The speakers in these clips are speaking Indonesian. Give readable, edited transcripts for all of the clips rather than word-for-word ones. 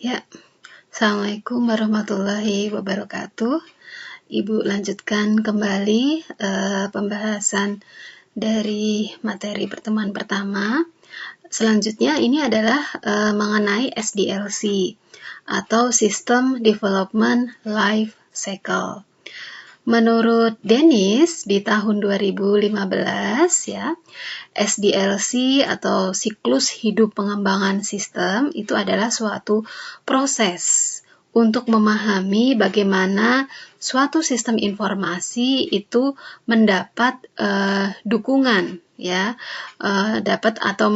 Ya, Assalamualaikum warahmatullahi wabarakatuh. Ibu lanjutkan kembali pembahasan dari materi pertemuan pertama. Selanjutnya ini adalah mengenai SDLC atau System Development Life Cycle. Menurut Dennis di tahun 2015 ya, SDLC atau siklus hidup pengembangan sistem itu adalah suatu proses untuk memahami bagaimana suatu sistem informasi itu mendapat dukungan ya, dapat atau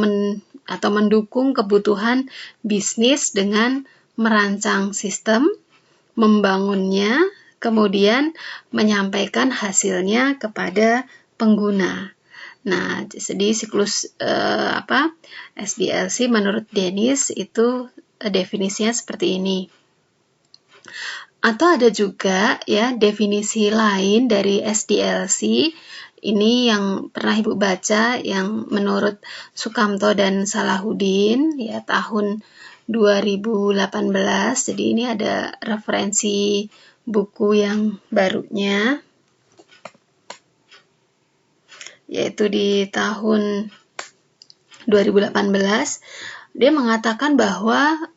mendukung kebutuhan bisnis dengan merancang sistem, membangunnya, kemudian menyampaikan hasilnya kepada pengguna. Nah, jadi siklus SDLC menurut Dennis itu definisinya seperti ini. Atau ada juga ya definisi lain dari SDLC. Ini yang pernah Ibu baca yang menurut Sukamto dan Salahuddin ya tahun 2018. Jadi ini ada referensi buku yang barunya, yaitu di tahun 2018. Dia mengatakan bahwa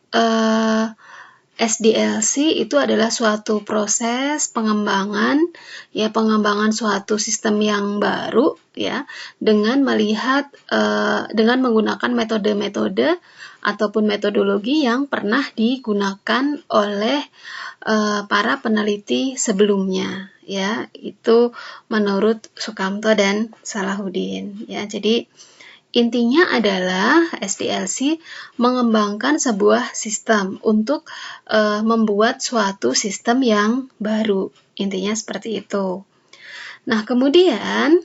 SDLC itu adalah suatu proses pengembangan suatu sistem yang baru ya, dengan menggunakan metode-metode ataupun metodologi yang pernah digunakan oleh para peneliti sebelumnya ya, itu menurut Sukamto dan Salahuddin ya. Jadi intinya adalah SDLC mengembangkan sebuah sistem untuk membuat suatu sistem yang baru. Intinya seperti itu. Nah, kemudian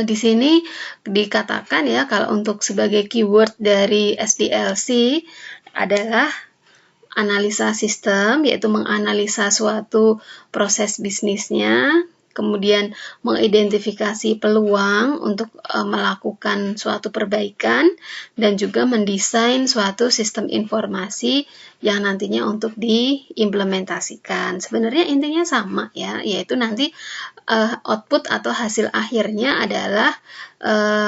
di sini dikatakan ya, kalau untuk sebagai keyword dari SDLC adalah analisa sistem, yaitu menganalisa suatu proses bisnisnya, kemudian mengidentifikasi peluang untuk melakukan suatu perbaikan, dan juga mendesain suatu sistem informasi yang nantinya untuk diimplementasikan. Sebenarnya intinya sama ya, yaitu nanti output atau hasil akhirnya adalah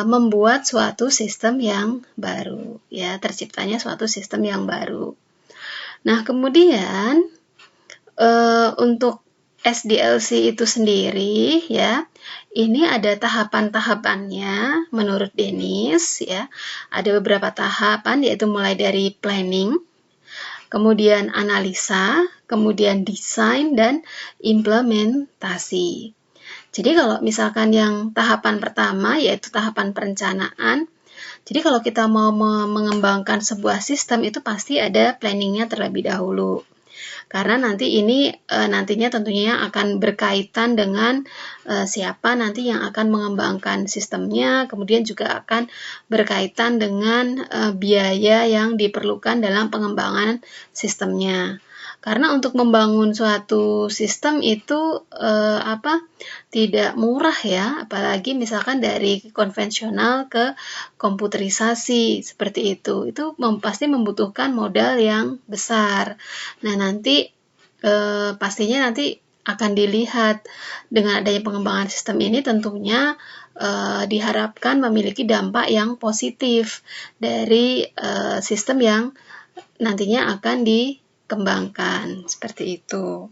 membuat suatu sistem yang baru ya, terciptanya suatu sistem yang baru. Nah, kemudian untuk SDLC itu sendiri ya, ini ada tahapan-tahapannya menurut Dennis ya. Ada beberapa tahapan, yaitu mulai dari planning, kemudian analisa, kemudian desain, dan implementasi. Jadi kalau misalkan yang tahapan pertama yaitu tahapan perencanaan, jadi kalau kita mau mengembangkan sebuah sistem itu pasti ada planningnya terlebih dahulu. Karena nanti ini nantinya tentunya akan berkaitan dengan siapa nanti yang akan mengembangkan sistemnya, kemudian juga akan berkaitan dengan biaya yang diperlukan dalam pengembangan sistemnya. Karena untuk membangun suatu sistem itu tidak murah ya, apalagi misalkan dari konvensional ke komputerisasi seperti itu pasti membutuhkan modal yang besar. Nah, nanti pastinya nanti akan dilihat dengan adanya pengembangan sistem ini tentunya diharapkan memiliki dampak yang positif dari sistem yang nantinya akan dikembangkan seperti itu.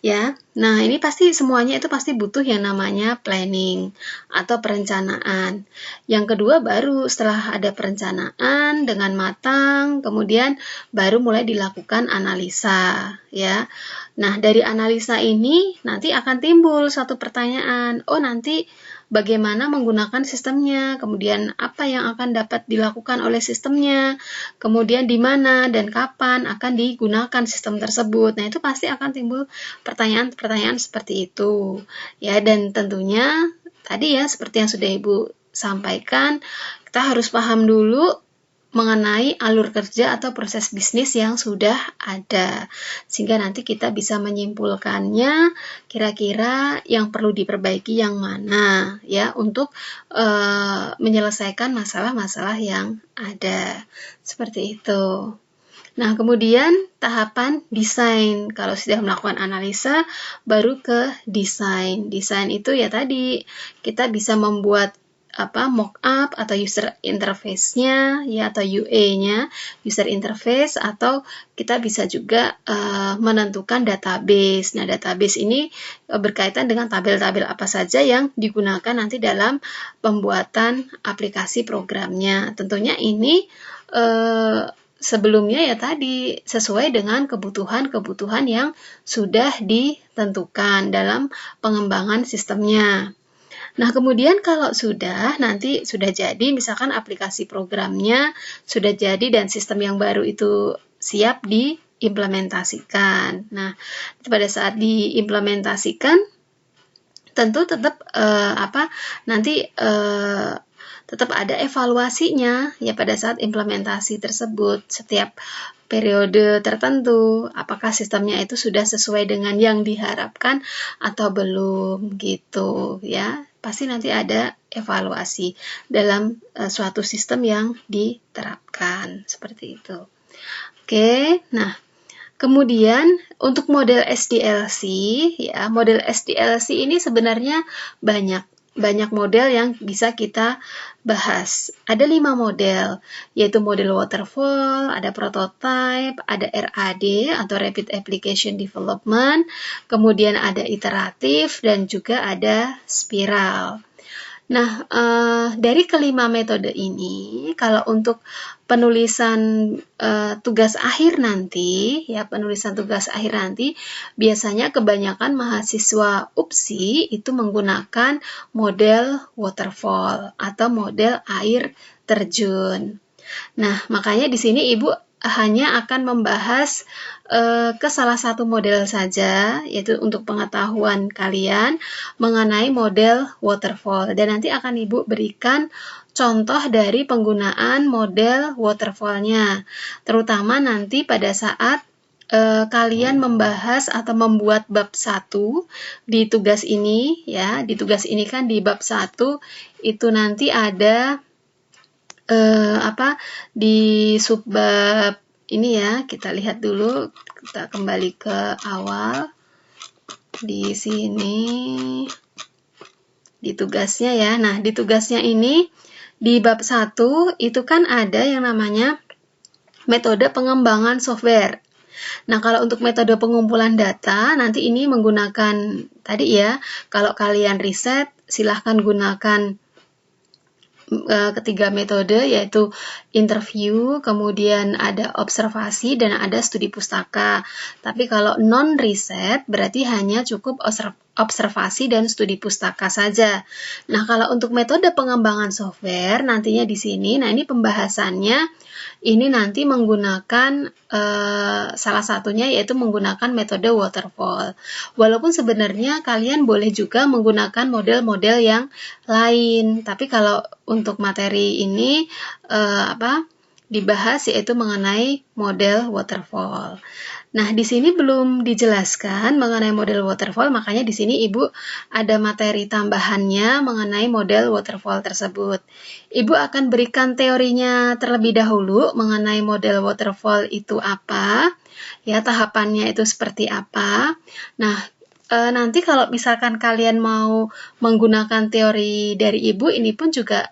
Ya, nah ini pasti semuanya itu pasti butuh yang namanya planning atau perencanaan. Yang kedua baru setelah ada perencanaan dengan matang, kemudian baru mulai dilakukan analisa ya. Nah, dari analisa ini nanti akan timbul suatu pertanyaan, nanti bagaimana menggunakan sistemnya, kemudian apa yang akan dapat dilakukan oleh sistemnya, kemudian di mana dan kapan akan digunakan sistem tersebut. Nah, itu pasti akan timbul pertanyaan-pertanyaan seperti itu ya, dan tentunya tadi ya seperti yang sudah Ibu sampaikan, kita harus paham dulu mengenai alur kerja atau proses bisnis yang sudah ada, sehingga nanti kita bisa menyimpulkannya kira-kira yang perlu diperbaiki yang mana ya untuk menyelesaikan masalah-masalah yang ada, seperti itu. Nah, kemudian tahapan desain. Kalau sudah melakukan analisa, baru ke desain. Desain itu ya tadi, kita bisa membuat mock-up atau user interface-nya ya, atau UA-nya, user interface, atau kita bisa juga menentukan database. Nah, database ini berkaitan dengan tabel-tabel apa saja yang digunakan nanti dalam pembuatan aplikasi programnya. Tentunya ini sebelumnya ya tadi sesuai dengan kebutuhan-kebutuhan yang sudah ditentukan dalam pengembangan sistemnya. Nah, kemudian kalau nanti sudah jadi, misalkan aplikasi programnya sudah jadi dan sistem yang baru itu siap diimplementasikan. Nah, pada saat diimplementasikan, tentu tetap tetap ada evaluasinya ya pada saat implementasi tersebut. Setiap periode tertentu, apakah sistemnya itu sudah sesuai dengan yang diharapkan atau belum gitu ya. Pasti nanti ada evaluasi dalam suatu sistem yang diterapkan, seperti itu. Oke, nah kemudian untuk model SDLC ya, model SDLC ini sebenarnya banyak model yang bisa kita bahas. Ada 5 model, yaitu model waterfall, ada prototype, ada RAD atau Rapid Application Development, kemudian ada iteratif, dan juga ada spiral. Nah, dari kelima metode ini, kalau untuk penulisan tugas akhir nanti, biasanya kebanyakan mahasiswa UPSI itu menggunakan model waterfall atau model air terjun. Nah, makanya di sini Ibu hanya akan membahas ke salah satu model saja, yaitu untuk pengetahuan kalian mengenai model waterfall. Dan nanti akan Ibu berikan contoh dari penggunaan model waterfall-nya, terutama nanti pada saat kalian membahas atau membuat bab 1 di tugas ini ya. Di tugas ini kan di bab 1 itu nanti ada di subbab ini ya, kita lihat dulu, kita kembali ke awal di sini di tugasnya ya. Nah, di tugasnya ini di bab 1 itu kan ada yang namanya metode pengembangan software. Nah, kalau untuk metode pengumpulan data, nanti ini menggunakan tadi ya, kalau kalian riset silahkan gunakan ketiga metode, yaitu interview, kemudian ada observasi, dan ada studi pustaka. Tapi kalau non-riset berarti hanya cukup observasi dan studi pustaka saja. Nah, kalau untuk metode pengembangan software nantinya di sini, nah ini pembahasannya ini nanti menggunakan salah satunya yaitu menggunakan metode waterfall. Walaupun sebenarnya kalian boleh juga menggunakan model-model yang lain, tapi kalau untuk materi ini dibahas yaitu mengenai model waterfall. Nah, di sini belum dijelaskan mengenai model waterfall, makanya di sini Ibu ada materi tambahannya mengenai model waterfall tersebut. Ibu akan berikan teorinya terlebih dahulu mengenai model waterfall itu apa, ya tahapannya itu seperti apa. Nah, nanti kalau misalkan kalian mau menggunakan teori dari Ibu, ini pun juga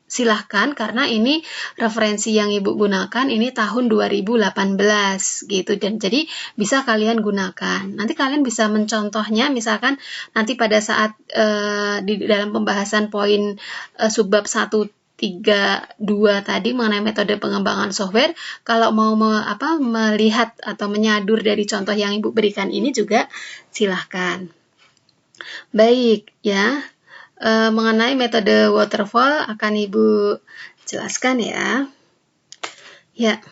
silahkan, karena ini referensi yang Ibu gunakan ini tahun 2018 gitu, dan jadi bisa kalian gunakan. Nanti kalian bisa mencontohnya, misalkan nanti pada saat di dalam pembahasan poin subbab 1, 3, 2 tadi mengenai metode pengembangan software, kalau mau melihat atau menyadur dari contoh yang Ibu berikan ini juga silahkan. Baik ya. Mengenai metode waterfall akan Ibu jelaskan ya. Ya,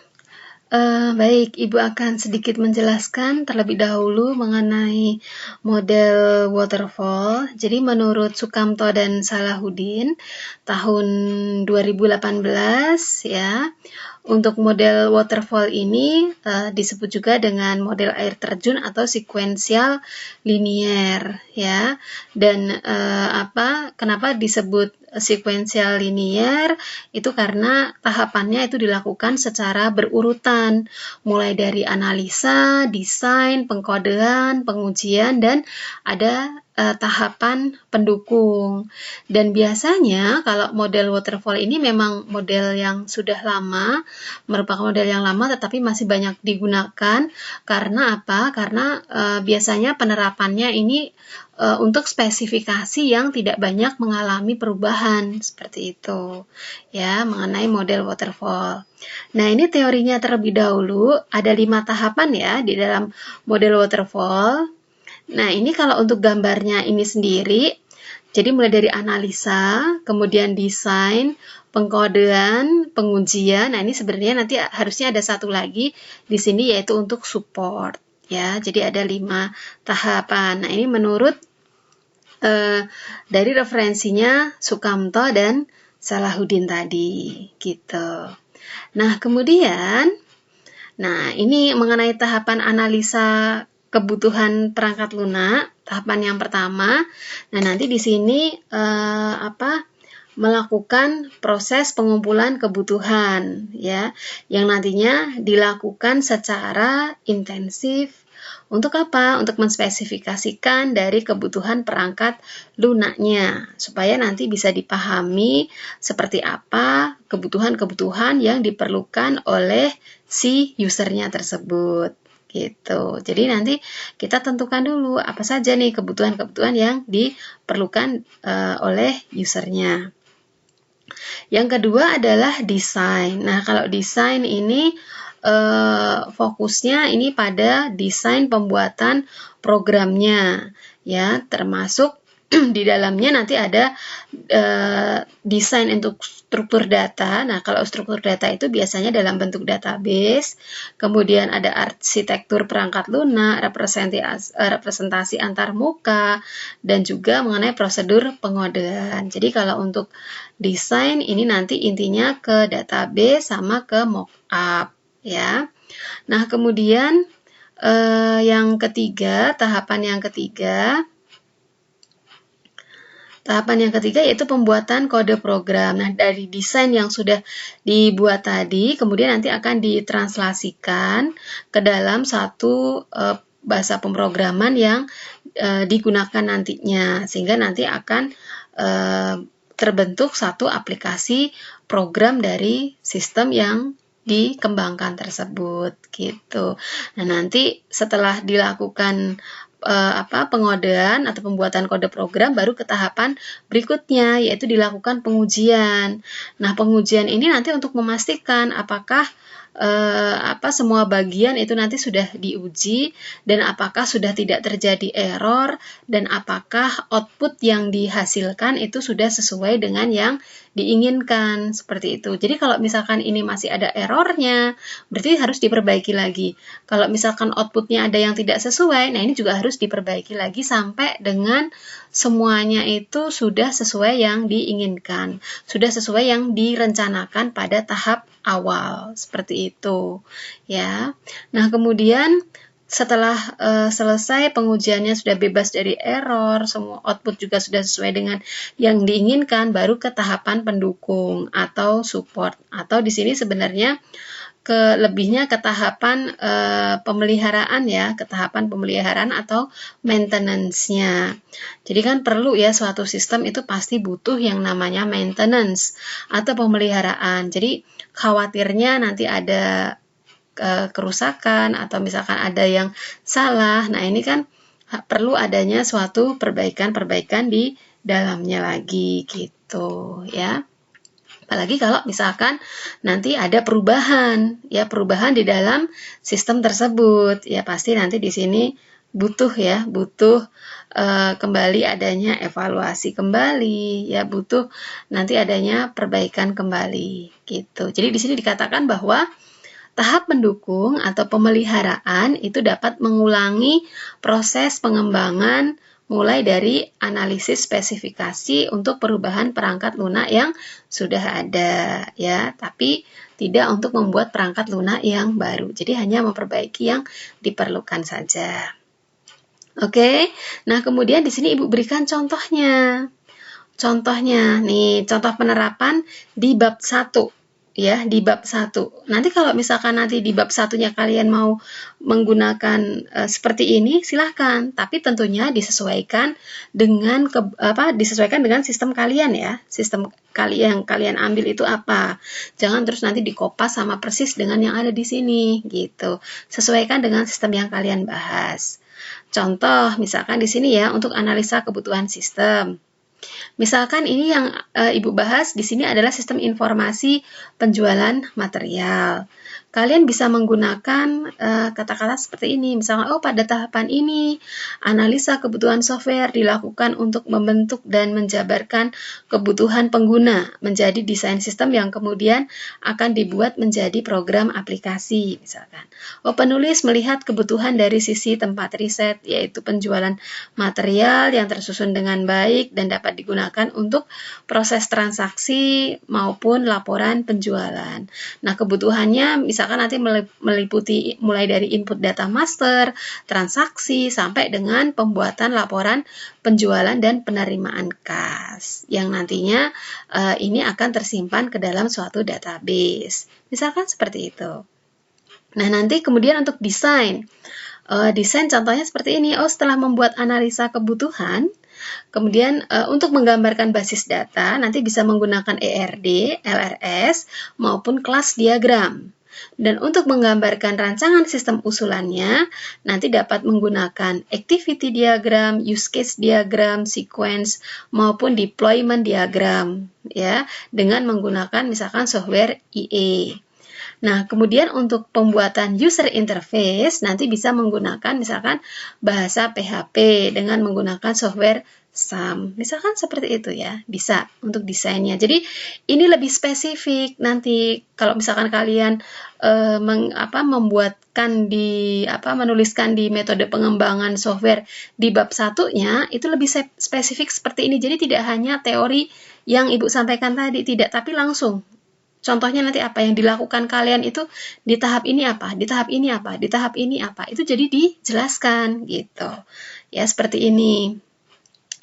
baik, Ibu akan sedikit menjelaskan terlebih dahulu mengenai model waterfall. Jadi menurut Sukamto dan Salahuddin tahun 2018 ya, Untuk model waterfall ini disebut juga dengan model air terjun atau sequential linear ya. Dan kenapa disebut sequential linear? Itu karena tahapannya itu dilakukan secara berurutan, mulai dari analisa, desain, pengkodean, pengujian, dan ada tahapan pendukung. Dan biasanya kalau model waterfall ini memang model yang sudah lama, merupakan model yang lama tetapi masih banyak digunakan. Karena apa? Karena biasanya penerapannya ini untuk spesifikasi yang tidak banyak mengalami perubahan, seperti itu ya, mengenai model waterfall. Nah, ini teorinya terlebih dahulu. Ada 5 tahapan ya di dalam model waterfall. Nah, ini kalau untuk gambarnya ini sendiri, jadi mulai dari analisa, kemudian desain, pengkodean, pengujian. Nah, ini sebenarnya nanti harusnya ada satu lagi di sini, yaitu untuk support ya. Jadi ada 5 tahapan. Nah, ini menurut dari referensinya Sukamto dan Salahuddin tadi gitu. Nah, kemudian ini mengenai tahapan analisa kebutuhan perangkat lunak, tahapan yang pertama. Nah, nanti di sini melakukan proses pengumpulan kebutuhan ya, yang nantinya dilakukan secara intensif. Untuk apa? Untuk menspesifikasikan dari kebutuhan perangkat lunaknya, supaya nanti bisa dipahami seperti apa kebutuhan-kebutuhan yang diperlukan oleh si usernya tersebut. Gitu. Jadi nanti kita tentukan dulu apa saja nih kebutuhan-kebutuhan yang diperlukan oleh usernya. Yang kedua adalah desain. Nah, kalau desain ini fokusnya ini pada desain pembuatan programnya ya, termasuk di dalamnya nanti ada desain untuk struktur data. Nah, kalau struktur data itu biasanya dalam bentuk database, kemudian ada arsitektur perangkat lunak, representasi antar muka, dan juga mengenai prosedur pengodean. Jadi kalau untuk desain ini nanti intinya ke database sama ke mockup ya. Nah, kemudian yang ketiga, tahapan yang ketiga yaitu pembuatan kode program. Nah, dari desain yang sudah dibuat tadi, kemudian nanti akan ditranslasikan ke dalam satu bahasa pemrograman yang digunakan nantinya, sehingga nanti akan terbentuk satu aplikasi program dari sistem yang dikembangkan tersebut gitu. Nah, nanti setelah dilakukan pengodean atau pembuatan kode program, baru ke tahapan berikutnya, yaitu dilakukan pengujian. Nah, pengujian ini nanti untuk memastikan apakah semua bagian itu nanti sudah diuji, dan apakah sudah tidak terjadi error, dan apakah output yang dihasilkan itu sudah sesuai dengan yang diinginkan, seperti itu. Jadi kalau misalkan ini masih ada errornya, berarti harus diperbaiki lagi. Kalau misalkan outputnya ada yang tidak sesuai, nah ini juga harus diperbaiki lagi sampai dengan semuanya itu sudah sesuai yang diinginkan, sudah sesuai yang direncanakan pada tahap awal, seperti itu ya. Nah, kemudian setelah selesai pengujiannya, sudah bebas dari error, semua output juga sudah sesuai dengan yang diinginkan, baru ke tahapan pendukung atau support, atau di sini sebenarnya lebihnya ke tahapan pemeliharaan ya, ke tahapan pemeliharaan atau maintenance-nya. Jadi kan perlu ya, suatu sistem itu pasti butuh yang namanya maintenance atau pemeliharaan. Jadi khawatirnya nanti ada kerusakan atau misalkan ada yang salah. Nah, ini kan perlu adanya suatu perbaikan-perbaikan di dalamnya lagi gitu ya. Apalagi kalau misalkan nanti ada perubahan di dalam sistem tersebut, ya pasti nanti di sini butuh kembali adanya evaluasi kembali, ya butuh nanti adanya perbaikan kembali gitu. Jadi di sini dikatakan bahwa tahap mendukung atau pemeliharaan itu dapat mengulangi proses pengembangan mulai dari analisis spesifikasi untuk perubahan perangkat lunak yang sudah ada ya, tapi tidak untuk membuat perangkat lunak yang baru. Jadi hanya memperbaiki yang diperlukan saja. Oke. Nah, kemudian di sini Ibu berikan contohnya. Contohnya nih, contoh penerapan di bab 1 ya, di bab 1. Nanti kalau misalkan nanti di bab 1-nya kalian mau menggunakan seperti ini, silahkan, tapi tentunya disesuaikan dengan disesuaikan dengan sistem kalian ya. Sistem yang kalian ambil itu apa. Jangan terus nanti dikopas sama persis dengan yang ada di sini gitu. Sesuaikan dengan sistem yang kalian bahas. Contoh misalkan di sini ya, untuk analisa kebutuhan sistem. Misalkan ini yang Ibu bahas di sini adalah sistem informasi penjualan material. Kalian bisa menggunakan kata-kata seperti ini. Misalnya, pada tahapan ini, analisa kebutuhan software dilakukan untuk membentuk dan menjabarkan kebutuhan pengguna menjadi desain sistem yang kemudian akan dibuat menjadi program aplikasi. Misalkan, penulis melihat kebutuhan dari sisi tempat riset, yaitu penjualan material yang tersusun dengan baik dan dapat digunakan untuk proses transaksi maupun laporan penjualan. Nah, kebutuhannya misalkan nanti meliputi mulai dari input data master, transaksi, sampai dengan pembuatan laporan penjualan dan penerimaan kas, yang nantinya ini akan tersimpan ke dalam suatu database. Misalkan seperti itu. Nah, nanti kemudian untuk desain. Desain contohnya seperti ini. Setelah membuat analisa kebutuhan, kemudian untuk menggambarkan basis data, nanti bisa menggunakan ERD, LRS, maupun kelas diagram. Dan untuk menggambarkan rancangan sistem usulannya, nanti dapat menggunakan activity diagram, use case diagram, sequence, maupun deployment diagram, ya, dengan menggunakan misalkan software IE. Nah, kemudian untuk pembuatan user interface nanti bisa menggunakan misalkan bahasa PHP dengan menggunakan software SAM. Misalkan seperti itu ya, bisa untuk desainnya. Jadi ini lebih spesifik nanti kalau misalkan kalian menuliskan di metode pengembangan software di bab 1-nya itu lebih spesifik seperti ini. Jadi tidak hanya teori yang Ibu sampaikan tadi, tidak, tapi langsung. Contohnya nanti apa yang dilakukan kalian itu di tahap ini apa, di tahap ini apa, di tahap ini apa. Itu jadi dijelaskan gitu. Ya, seperti ini.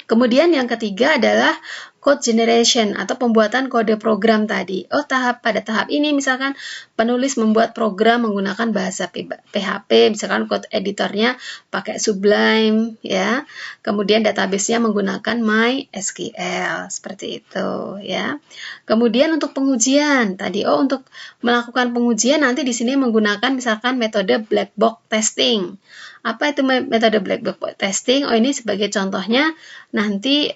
Kemudian yang ketiga adalah code generation atau pembuatan kode program tadi. Pada tahap ini misalkan penulis membuat program menggunakan bahasa PHP, misalkan code editornya pakai Sublime ya. Kemudian database-nya menggunakan MySQL seperti itu ya. Kemudian untuk pengujian tadi untuk melakukan pengujian nanti di sini menggunakan misalkan metode black box testing. Apa itu metode black box testing? Ini sebagai contohnya nanti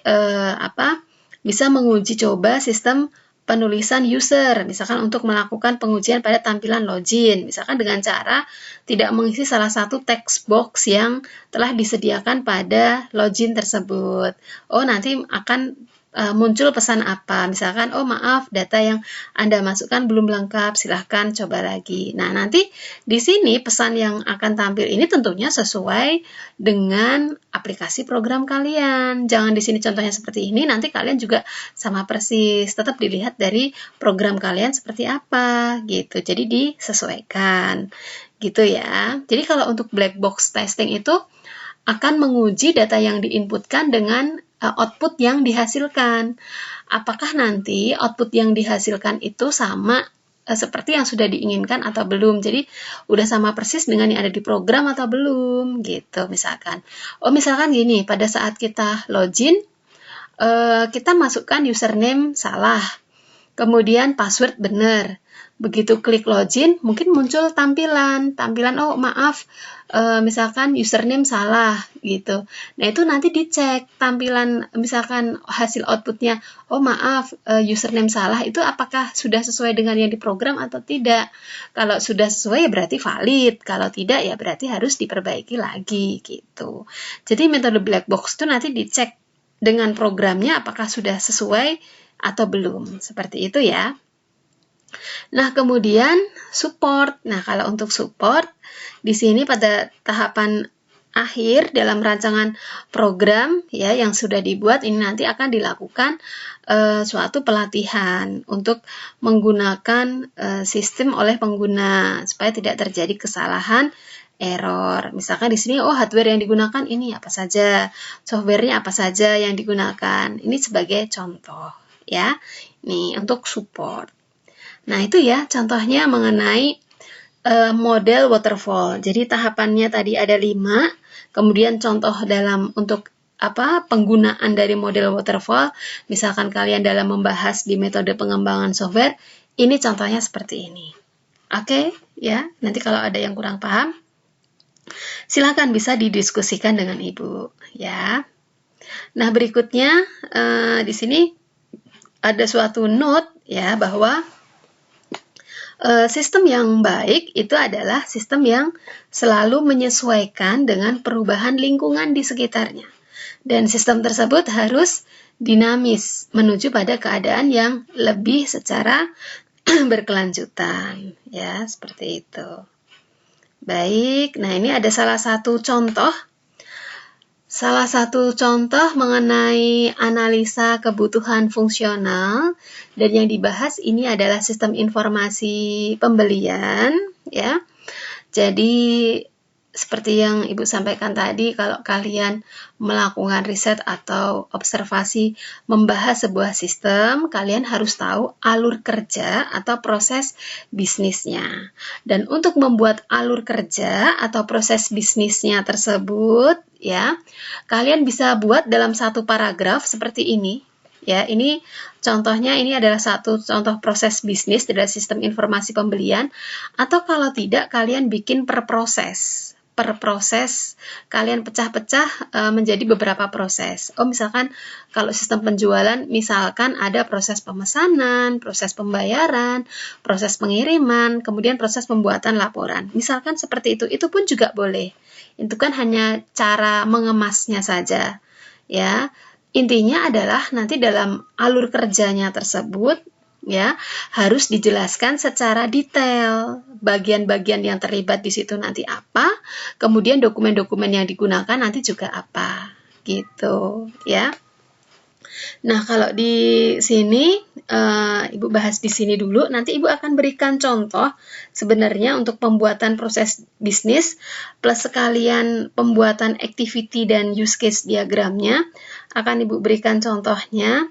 bisa menguji coba sistem penulisan user, misalkan untuk melakukan pengujian pada tampilan login, misalkan dengan cara tidak mengisi salah satu text box yang telah disediakan pada login tersebut. Nanti akan muncul pesan apa, misalkan maaf data yang Anda masukkan belum lengkap, silahkan coba lagi. Nah, nanti di sini pesan yang akan tampil ini tentunya sesuai dengan aplikasi program kalian. Jangan di sini contohnya seperti ini, nanti kalian juga sama persis, tetap dilihat dari program kalian seperti apa gitu. Jadi disesuaikan gitu ya. Jadi kalau untuk black box testing itu akan menguji data yang diinputkan dengan output yang dihasilkan. Apakah nanti output yang dihasilkan itu sama seperti yang sudah diinginkan atau belum. Jadi udah sama persis dengan yang ada di program atau belum gitu misalkan. Misalkan gini, pada saat kita login kita masukkan username salah. Kemudian password benar. Begitu klik login, mungkin muncul tampilan maaf, misalkan username salah gitu. Nah, itu nanti dicek tampilan, misalkan hasil outputnya, maaf, username salah, itu apakah sudah sesuai dengan yang diprogram atau tidak. Kalau sudah sesuai ya berarti valid, kalau tidak ya berarti harus diperbaiki lagi gitu. Jadi metode black box itu nanti dicek dengan programnya apakah sudah sesuai atau belum, seperti itu ya. Nah, kemudian support. Nah, kalau untuk support, di sini pada tahapan akhir dalam rancangan program ya yang sudah dibuat, ini nanti akan dilakukan suatu pelatihan untuk menggunakan sistem oleh pengguna supaya tidak terjadi kesalahan error. Misalkan di sini hardware yang digunakan ini apa saja, softwarenya apa saja yang digunakan. Ini sebagai contoh ya. Nih untuk support. Nah, itu ya contohnya mengenai model waterfall. Jadi tahapannya tadi ada 5, kemudian contoh dalam untuk penggunaan dari model waterfall, misalkan kalian dalam membahas di metode pengembangan software, ini contohnya seperti ini. Oke, ya. Nanti kalau ada yang kurang paham, silakan bisa didiskusikan dengan Ibu, ya. Nah, berikutnya di sini ada suatu note ya bahwa sistem yang baik itu adalah sistem yang selalu menyesuaikan dengan perubahan lingkungan di sekitarnya. Dan sistem tersebut harus dinamis menuju pada keadaan yang lebih secara berkelanjutan. Ya, seperti itu. Baik, nah ini ada salah satu contoh mengenai analisa kebutuhan fungsional, dan yang dibahas ini adalah sistem informasi pembelian ya. Jadi seperti yang Ibu sampaikan tadi, kalau kalian melakukan riset atau observasi membahas sebuah sistem, kalian harus tahu alur kerja atau proses bisnisnya. Dan untuk membuat alur kerja atau proses bisnisnya tersebut, ya, kalian bisa buat dalam satu paragraf seperti ini. Ya, ini contohnya, ini adalah satu contoh proses bisnis dari sistem informasi pembelian, atau kalau tidak kalian bikin per proses kalian pecah-pecah menjadi beberapa proses. Misalkan kalau sistem penjualan, misalkan ada proses pemesanan, proses pembayaran, proses pengiriman, kemudian proses pembuatan laporan. Misalkan seperti itu pun juga boleh. Itu kan hanya cara mengemasnya saja, ya. Intinya adalah nanti dalam alur kerjanya tersebut ya harus dijelaskan secara detail bagian-bagian yang terlibat di situ nanti apa, kemudian dokumen-dokumen yang digunakan nanti juga apa, gitu ya. Nah, kalau di sini Ibu bahas di sini dulu, nanti Ibu akan berikan contoh sebenarnya untuk pembuatan proses bisnis plus sekalian pembuatan activity dan use case diagramnya akan Ibu berikan contohnya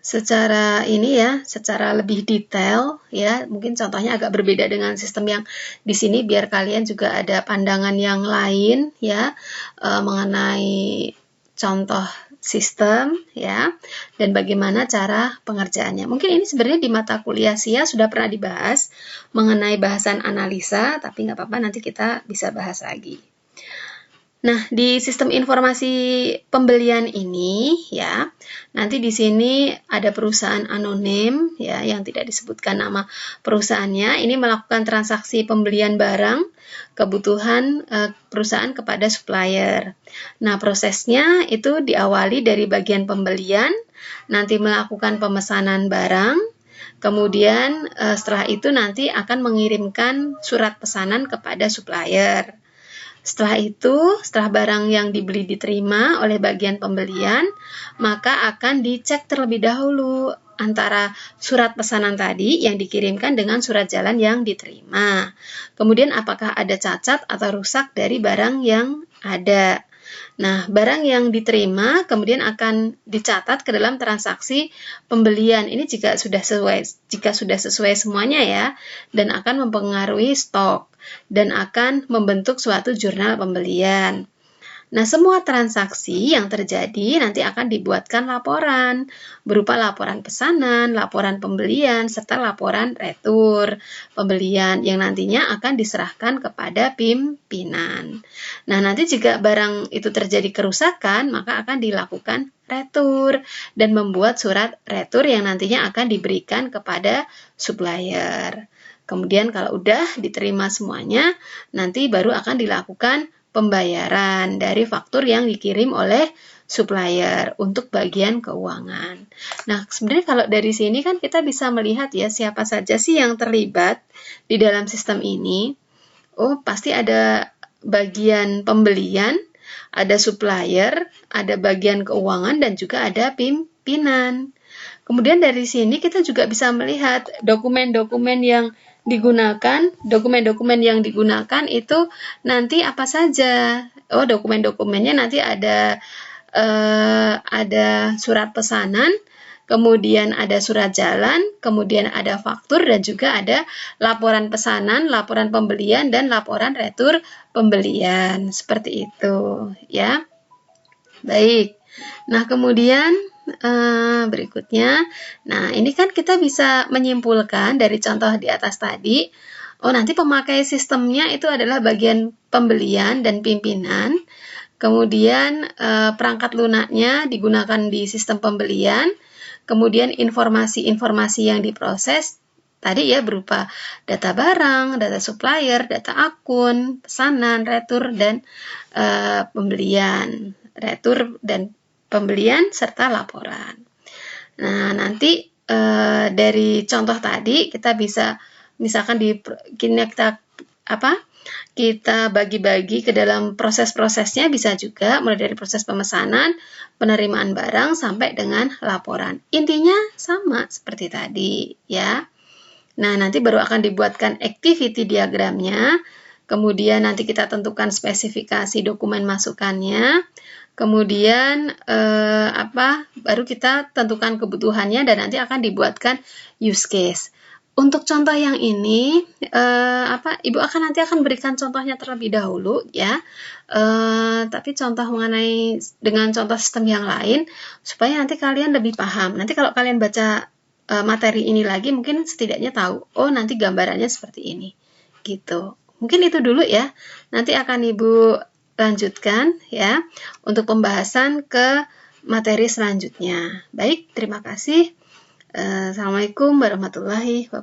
secara ini ya, secara lebih detail ya. Mungkin contohnya agak berbeda dengan sistem yang di sini biar kalian juga ada pandangan yang lain ya mengenai contoh sistem ya dan bagaimana cara pengerjaannya. Mungkin ini sebenarnya di mata kuliah SIA sudah pernah dibahas mengenai bahasan analisa, tapi nggak apa-apa, nanti kita bisa bahas lagi. Nah, di sistem informasi pembelian ini ya, nanti di sini ada perusahaan anonim ya yang tidak disebutkan nama perusahaannya. Ini melakukan transaksi pembelian barang kebutuhan perusahaan kepada supplier. Nah, prosesnya itu diawali dari bagian pembelian, nanti melakukan pemesanan barang, kemudian setelah itu nanti akan mengirimkan surat pesanan kepada supplier. Setelah itu, setelah barang yang dibeli diterima oleh bagian pembelian, maka akan dicek terlebih dahulu antara surat pesanan tadi yang dikirimkan dengan surat jalan yang diterima. Kemudian apakah ada cacat atau rusak dari barang yang ada. Nah, barang yang diterima kemudian akan dicatat ke dalam transaksi pembelian. Ini jika sudah sesuai semuanya ya, dan akan mempengaruhi stok dan akan membentuk suatu jurnal pembelian. Nah, semua transaksi yang terjadi nanti akan dibuatkan laporan, berupa laporan pesanan, laporan pembelian, serta laporan retur pembelian yang nantinya akan diserahkan kepada pimpinan. Nah, nanti jika barang itu terjadi kerusakan, maka akan dilakukan retur dan membuat surat retur yang nantinya akan diberikan kepada supplier. Kemudian kalau udah diterima semuanya, nanti baru akan dilakukan pembayaran dari faktur yang dikirim oleh supplier untuk bagian keuangan. Nah, sebenarnya kalau dari sini kan kita bisa melihat ya siapa saja sih yang terlibat di dalam sistem ini. oh pasti ada bagian pembelian, ada supplier, ada bagian keuangan, dan juga ada pimpinan. Kemudian dari sini kita juga bisa melihat dokumen-dokumen yang digunakan, dokumen-dokumen yang digunakan itu nanti apa saja. Oh, dokumen-dokumennya nanti ada surat pesanan, kemudian ada surat jalan, kemudian ada faktur, dan juga ada laporan pesanan, laporan pembelian, dan laporan retur pembelian. Seperti itu, ya. Baik. Nah, kemudian berikutnya, nah ini kan kita bisa menyimpulkan dari contoh di atas tadi, oh nanti pemakai sistemnya itu adalah bagian pembelian dan pimpinan, kemudian perangkat lunaknya digunakan di sistem pembelian, kemudian informasi-informasi yang diproses tadi ya berupa data barang, data supplier, data akun, pesanan, retur, dan pembelian, retur dan pembelian serta laporan. Nah, nanti dari contoh tadi kita bisa misalkan kita bagi-bagi ke dalam proses-prosesnya, bisa juga mulai dari proses pemesanan, penerimaan barang sampai dengan laporan. Intinya sama seperti tadi ya. Nah, nanti baru akan dibuatkan activity diagramnya. Kemudian nanti kita tentukan spesifikasi dokumen masukannya. Kemudian baru kita tentukan kebutuhannya dan nanti akan dibuatkan use case. Untuk contoh yang ini, Ibu nanti akan berikan contohnya terlebih dahulu ya. Tapi contoh mengenai dengan contoh sistem yang lain supaya nanti kalian lebih paham. Nanti kalau kalian baca materi ini lagi mungkin setidaknya tahu, oh nanti gambarannya seperti ini. Gitu. Mungkin itu dulu ya. Nanti akan Ibu lanjutkan ya untuk pembahasan ke materi selanjutnya. Baik, terima kasih. Assalamualaikum warahmatullahi wabarakatuh.